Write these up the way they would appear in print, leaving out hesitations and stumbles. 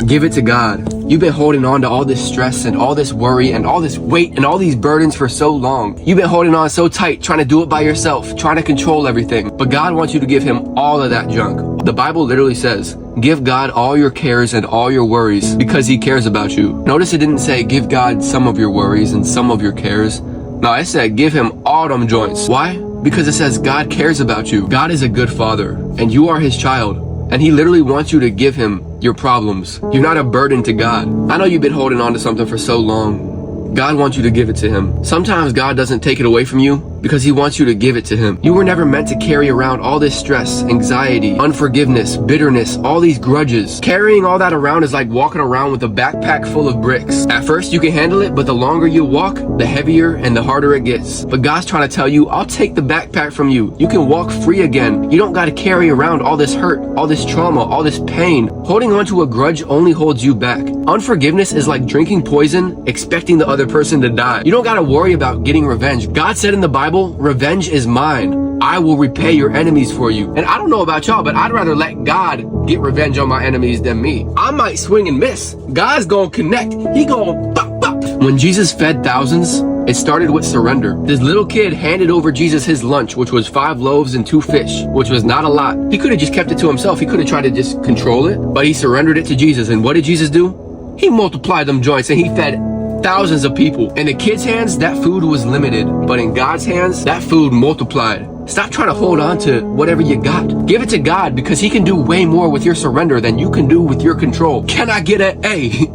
Give it to God. You've been holding on to all this stress and all this worry and all this weight and all these burdens for so long. You've been holding on so tight, trying to do it by yourself, trying to control everything. But God wants you to give him all of that junk. The Bible literally says, give God all your cares and all your worries because he cares about you. Notice it didn't say give God some of your worries and some of your cares. No, it said give him all them joints. Why? Because it says God cares about you. God is a good father and you are his child. And he literally wants you to give him your problems. You're not a burden to God. I know you've been holding on to something for so long. God wants you to give it to him. Sometimes God doesn't take it away from you because he wants you to give it to him. You were never meant to carry around all this stress, anxiety, unforgiveness, bitterness, all these grudges. Carrying all that around is like walking around with a backpack full of bricks. At first you can handle it, but the longer you walk, the heavier and the harder it gets. But God's trying to tell you, I'll take the backpack from you. You can walk free again. You don't got to carry around all this hurt, all this trauma, all this pain. Holding on to a grudge only holds you back. Unforgiveness is like drinking poison, expecting the other person to die. You don't got to worry about getting revenge. God said in the Bible, revenge is mine. I will repay your enemies for you. And I don't know about y'all, but I'd rather let God get revenge on my enemies than me. I might swing and miss. God's gonna connect. He gonna pop, pop. When Jesus fed thousands, it started with surrender. This little kid handed over Jesus his lunch, which was 5 loaves and 2 fish, which was not a lot. He could have just kept it to himself. He could have tried to just control it, but he surrendered it to Jesus. And what did Jesus do? He multiplied them joints and he fed thousands of people. In the kids' hands, that food was limited, but in God's hands, that food multiplied. Stop trying to hold on to whatever you got. Give it to God because he can do way more with your surrender than you can do with your control. Can I get an A?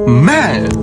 Man.